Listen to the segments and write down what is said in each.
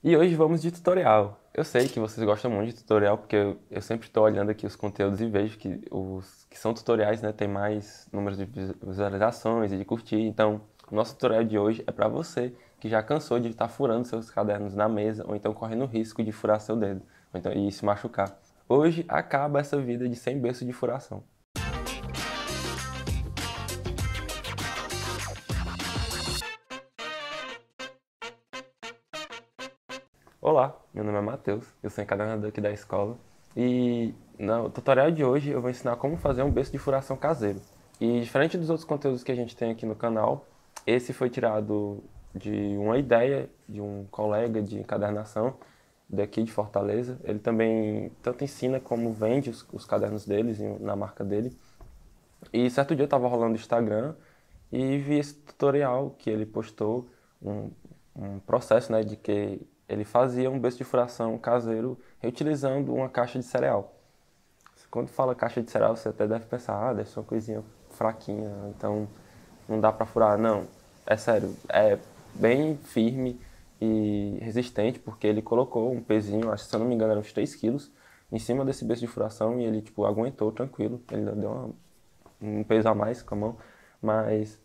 E hoje vamos de tutorial. Eu sei que vocês gostam muito de tutorial, porque eu sempre estou olhando aqui os conteúdos e vejo que os que são tutoriais, né, tem mais números de visualizações e de curtir. Então, o nosso tutorial de hoje é para você que já cansou de estar furando seus cadernos na mesa, ou então correndo o risco de furar seu dedo, ou então e se machucar. Hoje acaba essa vida de 100 berço de furação. Olá, meu nome é Matheus, eu sou encadernador aqui da escola e no tutorial de hoje eu vou ensinar como fazer um berço de furação caseiro. E diferente dos outros conteúdos que a gente tem aqui no canal, esse foi tirado de uma ideia de um colega de encadernação daqui de Fortaleza. Ele também tanto ensina como vende os cadernos deles na marca dele. E certo dia eu estava rolando o Instagram e vi esse tutorial que ele postou, um, um processo, né, de que ele fazia um berço de furação caseiro reutilizando uma caixa de cereal. Quando fala caixa de cereal, você até deve pensar, deve ser uma coisinha fraquinha, então não dá para furar. Não, é sério, é bem firme e resistente, porque ele colocou um pezinho, acho que se eu não me engano eram uns 3 quilos, em cima desse berço de furação e ele tipo aguentou tranquilo. Ele deu um peso a mais com a mão, mas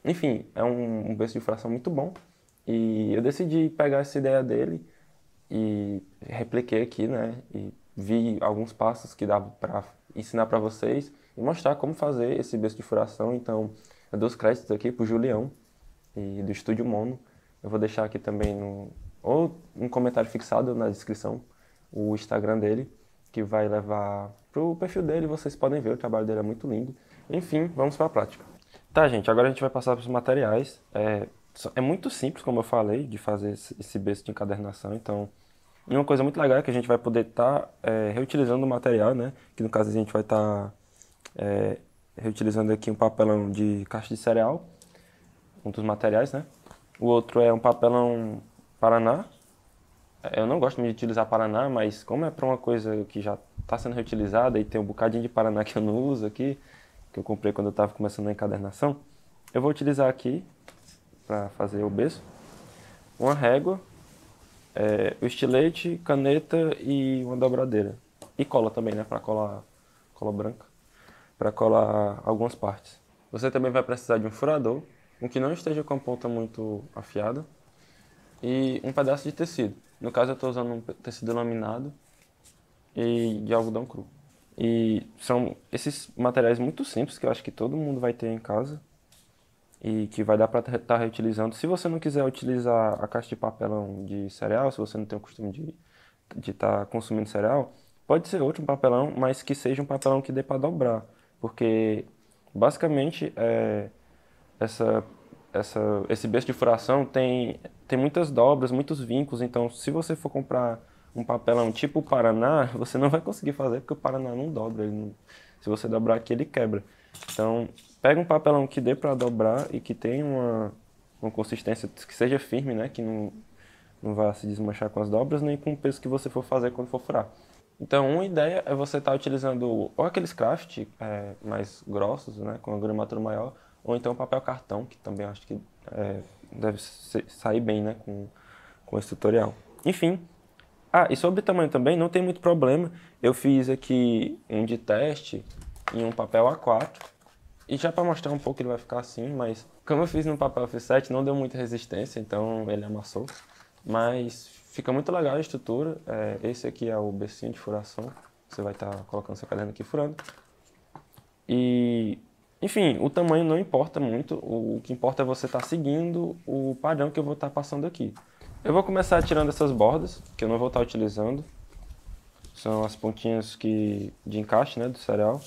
enfim, é um berço de fração muito bom e eu decidi pegar essa ideia dele e repliquei aqui, né, e vi alguns passos que dava para ensinar para vocês e mostrar como fazer esse berço de furação. Então, eu dou os créditos aqui pro Julião e do Estúdio Mono. Eu vou deixar aqui também ou um comentário fixado na descrição o Instagram dele, que vai levar pro perfil dele, vocês podem ver, o trabalho dele é muito lindo. Enfim, vamos para a prática. Tá, gente, agora a gente vai passar para os materiais. É muito simples, como eu falei, de fazer esse berço de encadernação. Então, e uma coisa muito legal é que a gente vai poder estar reutilizando o material, né? Que no caso a gente vai estar reutilizando aqui um papelão de caixa de cereal, um dos materiais, né? O outro é um papelão Paraná. Eu não gosto muito de utilizar Paraná, mas como é para uma coisa que já está sendo reutilizada e tem um bocadinho de Paraná que eu não uso aqui, que eu comprei quando eu estava começando a encadernação, eu vou utilizar aqui para fazer o berço uma régua, o estilete, caneta e uma dobradeira. E cola também, né, para colar cola branca, para colar algumas partes. Você também vai precisar de um furador, um que não esteja com a ponta muito afiada, e um pedaço de tecido. No caso eu estou usando um tecido laminado e de algodão cru. E são esses materiais muito simples que eu acho que todo mundo vai ter em casa e que vai dar para estar reutilizando. Se você não quiser utilizar a caixa de papelão de cereal, se você não tem o costume de estar consumindo cereal, pode ser outro papelão, mas que seja um papelão que dê para dobrar, porque basicamente essa, esse berço de furação tem muitas dobras, muitos vincos, então se você for comprar um papelão tipo o Paraná, você não vai conseguir fazer porque o Paraná não dobra, se você dobrar aqui ele quebra. Então pega um papelão que dê para dobrar e que tenha uma consistência que seja firme, né, que não vá se desmanchar com as dobras, nem com o peso que você for fazer quando for furar. Então, uma ideia é você estar utilizando ou aqueles craft mais grossos, né, com a gramatura maior, ou então papel cartão, que também acho que deve sair bem, né, com esse tutorial. Enfim. E sobre o tamanho também, não tem muito problema. Eu fiz aqui um de teste em um papel A4. E já para mostrar um pouco ele vai ficar assim, mas como eu fiz no papel F7 não deu muita resistência, então ele amassou. Mas fica muito legal a estrutura. Esse aqui é o bercinho de furação. Você vai estar colocando seu caderno aqui furando. E, enfim, o tamanho não importa muito. O que importa é você estar seguindo o padrão que eu vou estar passando aqui. Eu vou começar tirando essas bordas, que eu não vou estar utilizando. São as pontinhas de encaixe, né, do cereal.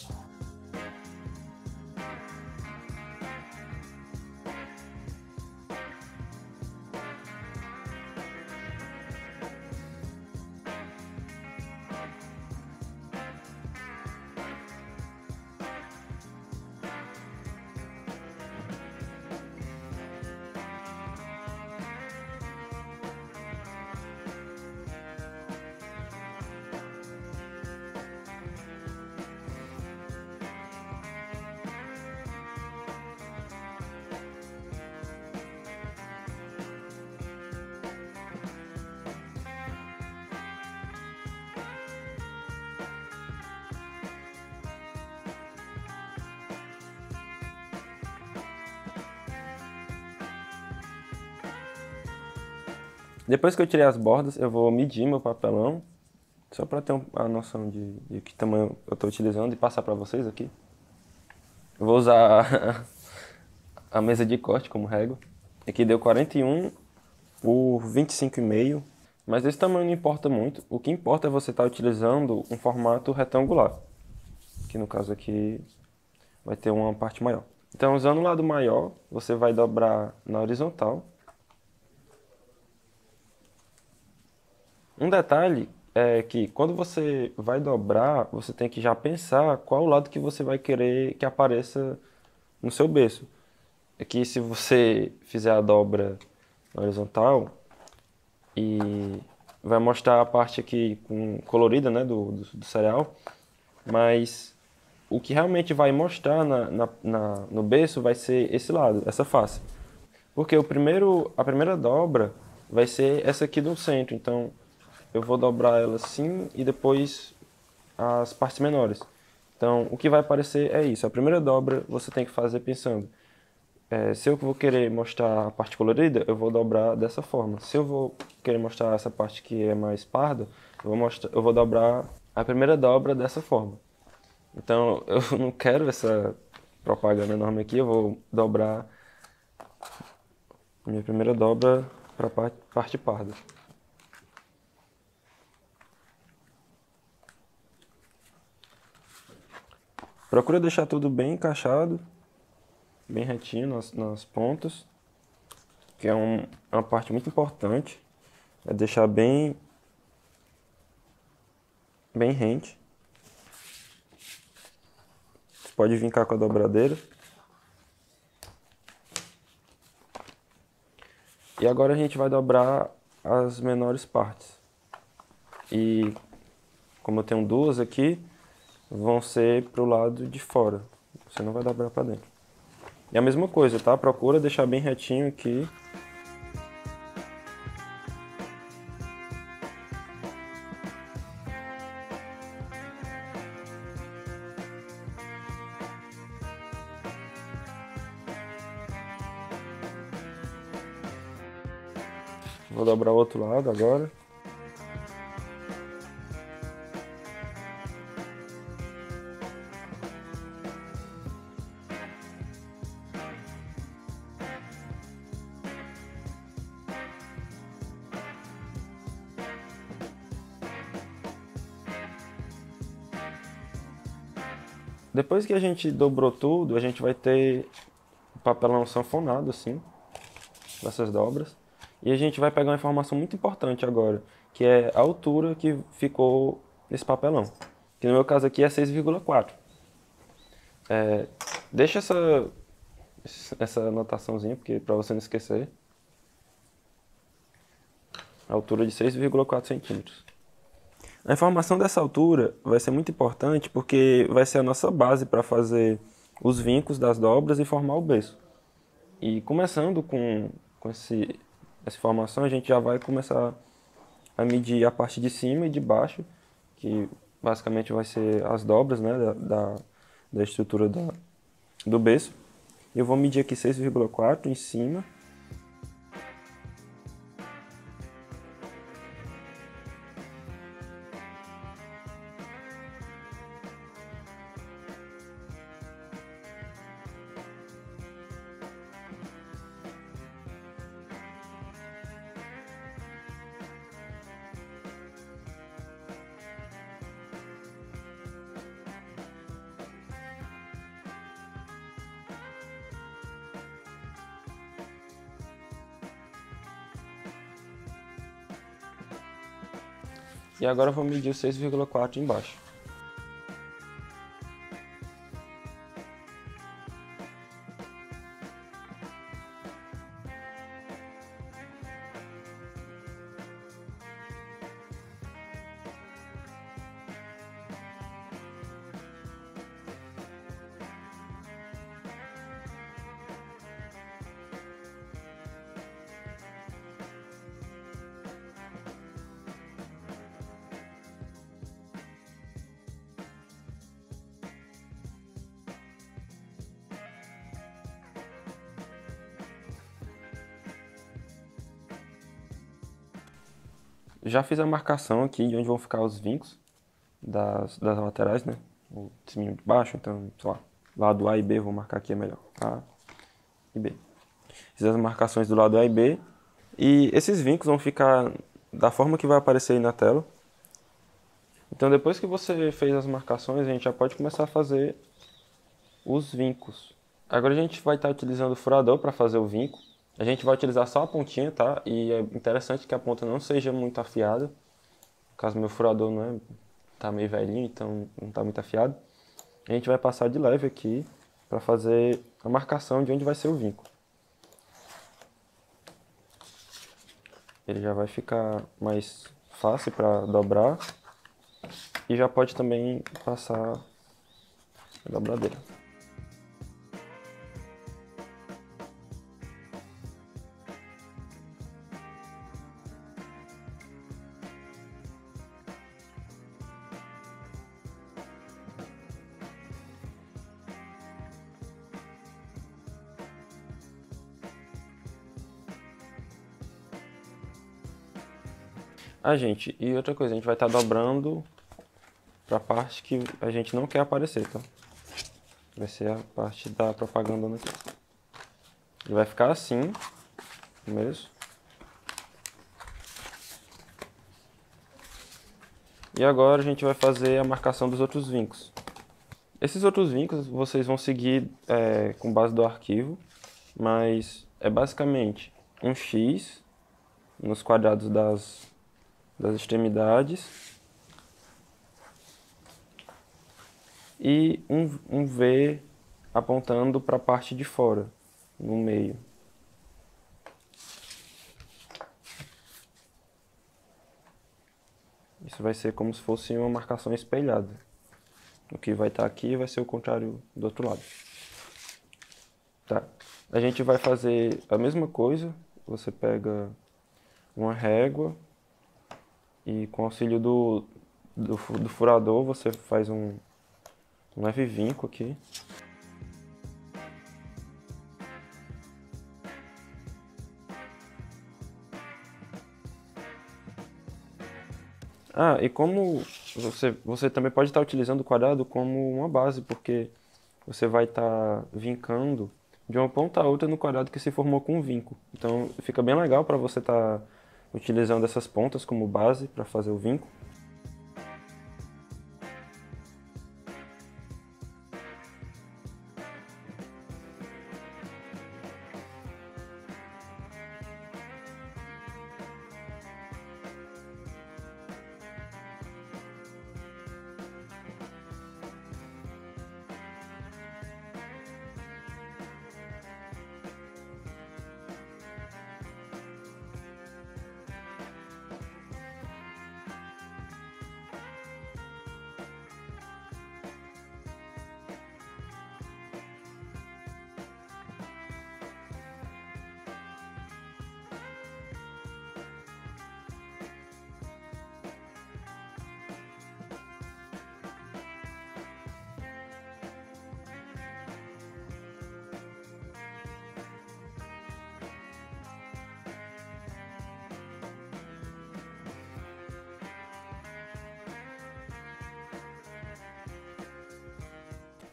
Depois que eu tirei as bordas, eu vou medir meu papelão, só para ter a noção de que tamanho eu estou utilizando e passar para vocês aqui. Eu vou usar a mesa de corte como régua. Aqui deu 41 por 25,5, mas esse tamanho não importa muito. O que importa é você estar utilizando um formato retangular, que no caso aqui vai ter uma parte maior. Então, usando o lado maior, você vai dobrar na horizontal. Um detalhe é que quando você vai dobrar, você tem que já pensar qual o lado que você vai querer que apareça no seu berço. É que se você fizer a dobra na horizontal e vai mostrar a parte aqui colorida, né, do cereal, mas o que realmente vai mostrar no berço vai ser esse lado, essa face. Porque a primeira dobra vai ser essa aqui do centro, então eu vou dobrar ela assim e depois as partes menores. Então, o que vai aparecer é isso. A primeira dobra você tem que fazer pensando, se eu vou querer mostrar a parte colorida, eu vou dobrar dessa forma. Se eu vou querer mostrar essa parte que é mais parda, eu vou dobrar a primeira dobra dessa forma. Então, eu não quero essa propaganda enorme aqui, eu vou dobrar minha primeira dobra para a parte parda. Procura deixar tudo bem encaixado, bem retinho nas pontas, que é uma parte muito importante, é deixar bem rente. Você pode vincar com a dobradeira. E agora a gente vai dobrar as menores partes. E como eu tenho duas aqui, vão ser pro lado de fora. Você não vai dobrar para dentro. E a mesma coisa, tá? Procura deixar bem retinho aqui. Vou dobrar o outro lado agora. Depois que a gente dobrou tudo, a gente vai ter o papelão sanfonado assim, dessas dobras. E a gente vai pegar uma informação muito importante agora, que é a altura que ficou nesse papelão. Que no meu caso aqui é 6,4. Deixa essa anotaçãozinha, porque para você não esquecer. A altura de 6,4 centímetros. A informação dessa altura vai ser muito importante porque vai ser a nossa base para fazer os vincos das dobras e formar o berço. E começando com essa informação, a gente já vai começar a medir a parte de cima e de baixo, que basicamente vai ser as dobras, né, da estrutura do berço. Eu vou medir aqui 6,4 em cima. E agora eu vou medir o 6,4 embaixo. já fiz a marcação aqui de onde vão ficar os vincos das laterais, né? O de cima e de baixo, então, sei lá, lado A e B, vou marcar aqui é melhor. A e B. Fiz as marcações do lado A e B. E esses vincos vão ficar da forma que vai aparecer aí na tela. Então depois que você fez as marcações, a gente já pode começar a fazer os vincos. Agora a gente vai estar utilizando o furador para fazer o vinco. A gente vai utilizar só a pontinha, tá? E é interessante que a ponta não seja muito afiada. No caso, meu furador não é, tá meio velhinho, então não tá muito afiado. A gente vai passar de leve aqui para fazer a marcação de onde vai ser o vinco. Ele já vai ficar mais fácil para dobrar e já pode também passar a dobradeira. Gente, e outra coisa, a gente vai estar dobrando para a parte que a gente não quer aparecer, tá? Vai ser a parte da propaganda aqui. Ele vai ficar assim, mesmo. E agora a gente vai fazer a marcação dos outros vincos. Esses outros vincos vocês vão seguir com base do arquivo, mas é basicamente um X nos quadrados das extremidades e um V apontando para a parte de fora, no meio. Isso vai ser como se fosse uma marcação espelhada. O que vai estar aqui vai ser o contrário do outro lado. Tá. A gente vai fazer a mesma coisa. Você pega uma régua e com o auxílio do furador você faz um leve vinco aqui. E como você também pode estar utilizando o quadrado como uma base, porque você vai estar vincando de uma ponta a outra no quadrado que se formou com um vinco. Então fica bem legal para você estar utilizando essas pontas como base para fazer o vinco.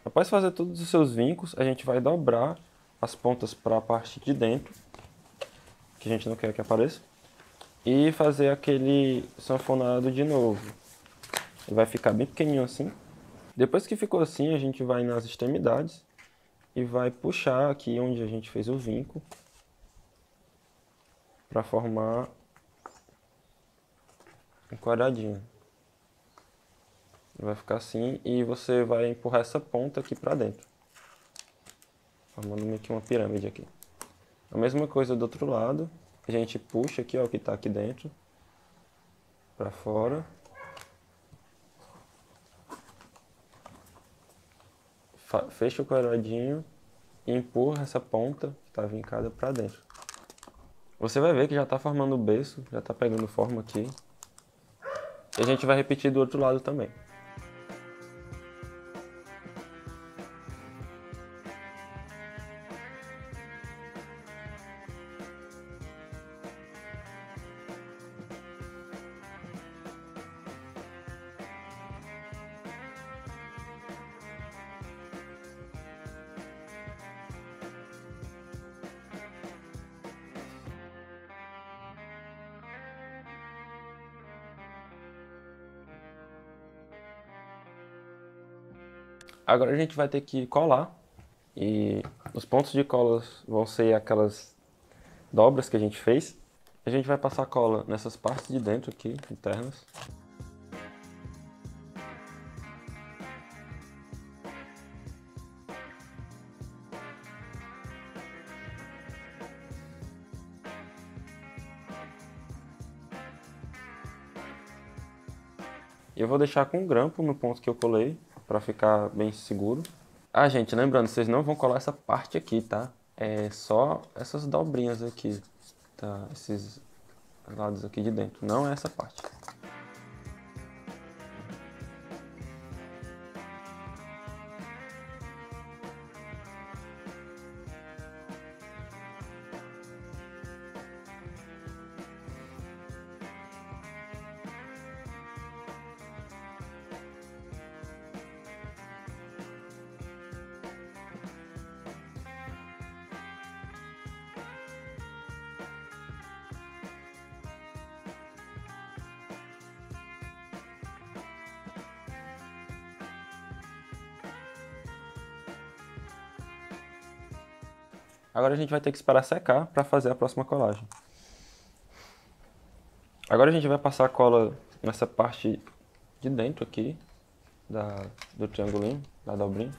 Após fazer todos os seus vincos, a gente vai dobrar as pontas para a parte de dentro, que a gente não quer que apareça, e fazer aquele sanfonado de novo. Ele vai ficar bem pequenininho assim. Depois que ficou assim, a gente vai nas extremidades e vai puxar aqui onde a gente fez o vinco para formar um quadradinho. Vai ficar assim e você vai empurrar essa ponta aqui para dentro, formando meio que uma pirâmide aqui. A mesma coisa do outro lado, a gente puxa aqui, ó, o que está aqui dentro para fora. Fecha o quadradinho e empurra essa ponta que está vincada para dentro. Você vai ver que já está formando o berço, já está pegando forma aqui. E a gente vai repetir do outro lado também. Agora a gente vai ter que colar e os pontos de cola vão ser aquelas dobras que a gente fez. A gente vai passar cola nessas partes de dentro aqui, internas. E eu vou deixar com um grampo no ponto que eu colei, para ficar bem seguro. Ah, gente, lembrando, vocês não vão colar essa parte aqui, tá? É só essas dobrinhas aqui, tá? Esses lados aqui de dentro, não é essa parte. Agora a gente vai ter que esperar secar para fazer a próxima colagem. Agora a gente vai passar a cola nessa parte de dentro aqui do triangulinho, da dobrinha.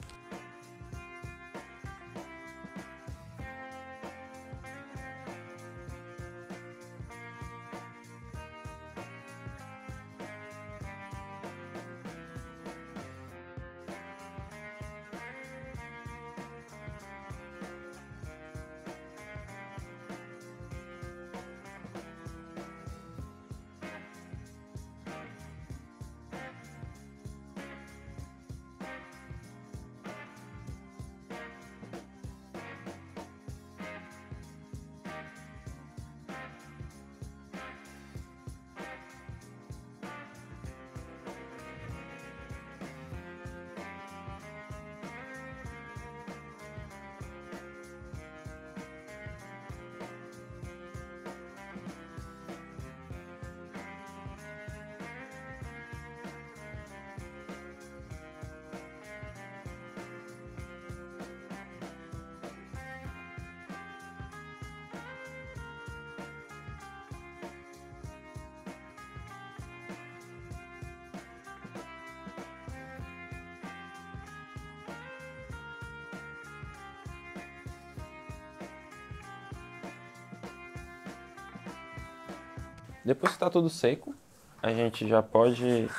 Depois que está tudo seco, a gente já pode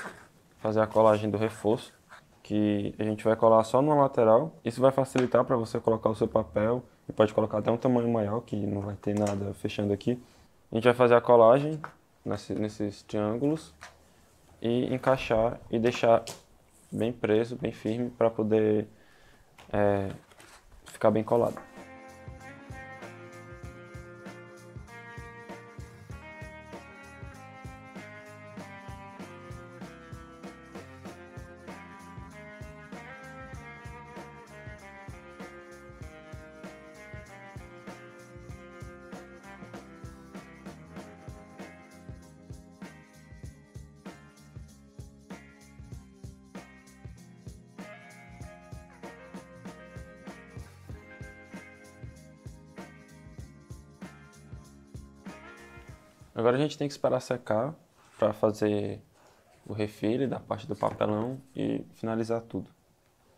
fazer a colagem do reforço, que a gente vai colar só na lateral. Isso vai facilitar para você colocar o seu papel e pode colocar até um tamanho maior, que não vai ter nada fechando aqui. A gente vai fazer a colagem nesses triângulos e encaixar e deixar bem preso, bem firme, para poder ficar bem colado. Agora a gente tem que esperar secar para fazer o refile da parte do papelão e finalizar tudo.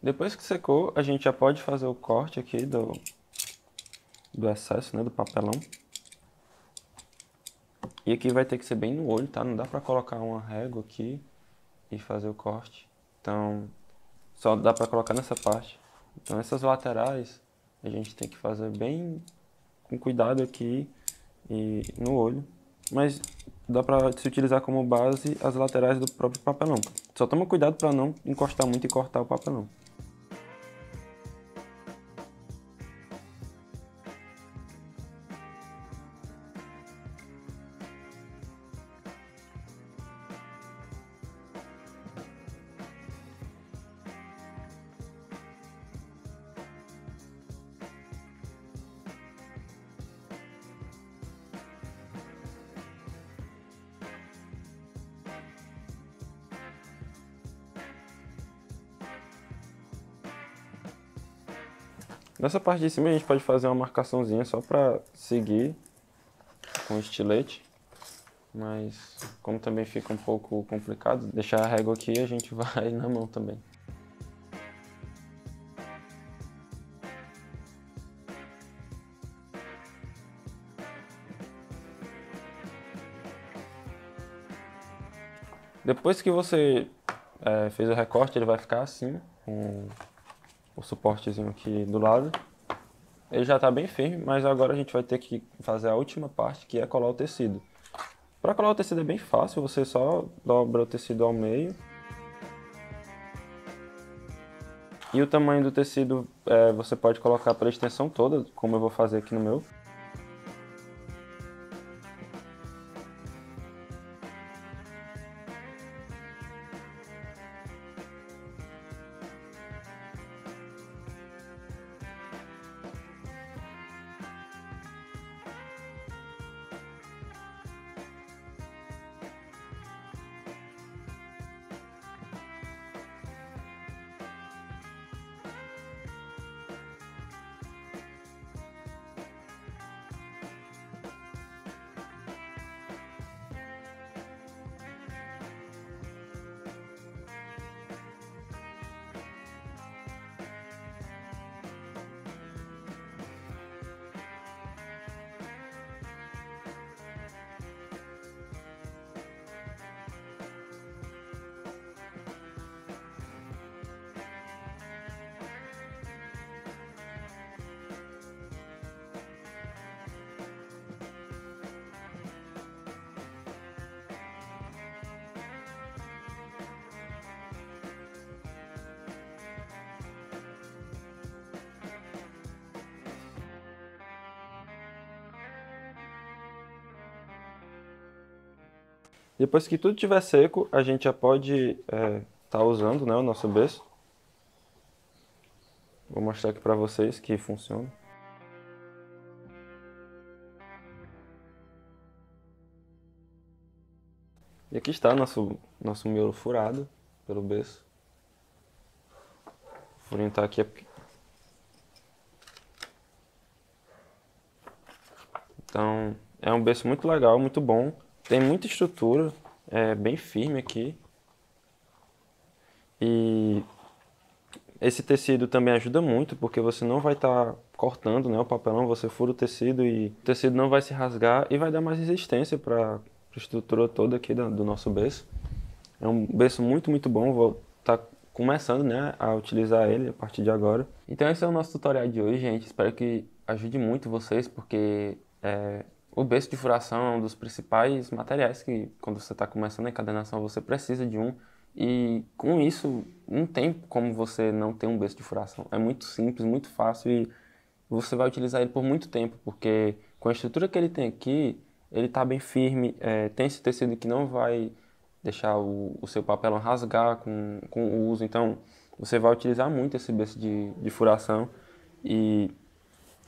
Depois que secou, a gente já pode fazer o corte aqui do excesso, né, do papelão. E aqui vai ter que ser bem no olho, tá? Não dá para colocar uma régua aqui e fazer o corte. Então, só dá para colocar nessa parte. Então, essas laterais a gente tem que fazer bem com cuidado aqui e no olho. Mas dá para se utilizar como base as laterais do próprio papelão. Só toma cuidado para não encostar muito e cortar o papelão. Nessa parte de cima a gente pode fazer uma marcaçãozinha só para seguir com estilete, mas como também fica um pouco complicado, deixar a régua aqui, a gente vai na mão também. Depois que você fez o recorte, ele vai ficar assim, com o suportezinho aqui do lado. Ele já está bem firme, mas agora a gente vai ter que fazer a última parte, que é colar o tecido. Para colar o tecido é bem fácil, você só dobra o tecido ao meio. E o tamanho do tecido você pode colocar pela extensão toda, como eu vou fazer aqui no meu. Depois que tudo estiver seco, a gente já pode tá usando, né, o nosso berço. Vou mostrar aqui para vocês que funciona. E aqui está nosso miolo furado pelo berço. O furinho tá aqui. Então, é um berço muito legal, muito bom. Tem muita estrutura, é bem firme aqui. E esse tecido também ajuda muito, porque você não vai estar cortando, né, o papelão, você fura o tecido e o tecido não vai se rasgar e vai dar mais resistência para a estrutura toda aqui do nosso berço. É um berço muito, muito bom, vou estar começando, né, a utilizar ele a partir de agora. Então esse é o nosso tutorial de hoje, gente. Espero que ajude muito vocês, porque o berço de furação é um dos principais materiais que, quando você está começando a encadernação, você precisa de um. E com isso, não tem como você não ter um berço de furação. É muito simples, muito fácil e você vai utilizar ele por muito tempo, porque com a estrutura que ele tem aqui, ele está bem firme, tem esse tecido que não vai deixar o seu papelão rasgar com o uso. Então, você vai utilizar muito esse berço de furação e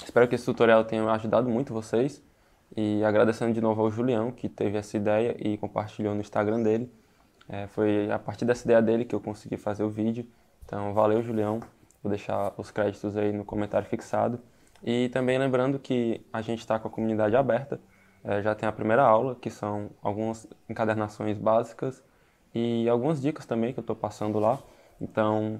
espero que esse tutorial tenha ajudado muito vocês. E agradecendo de novo ao Julião, que teve essa ideia e compartilhou no Instagram dele. Foi a partir dessa ideia dele que eu consegui fazer o vídeo. Então, valeu, Julião. Vou deixar os créditos aí no comentário fixado. E também lembrando que a gente está com a comunidade aberta. Já tem a primeira aula, que são algumas encadernações básicas e algumas dicas também que eu estou passando lá. Então,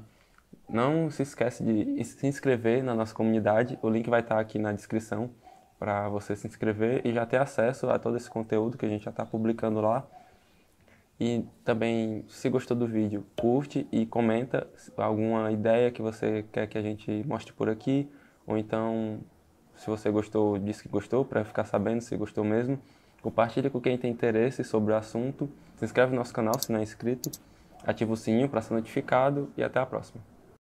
não se esquece de se inscrever na nossa comunidade. O link vai estar aqui na descrição para você se inscrever e já ter acesso a todo esse conteúdo que a gente já está publicando lá. E também, se gostou do vídeo, curte e comenta alguma ideia que você quer que a gente mostre por aqui. Ou então, se você gostou, diz que gostou, para ficar sabendo se gostou mesmo. Compartilha com quem tem interesse sobre o assunto. Se inscreve no nosso canal se não é inscrito. Ativa o sininho para ser notificado e até a próxima.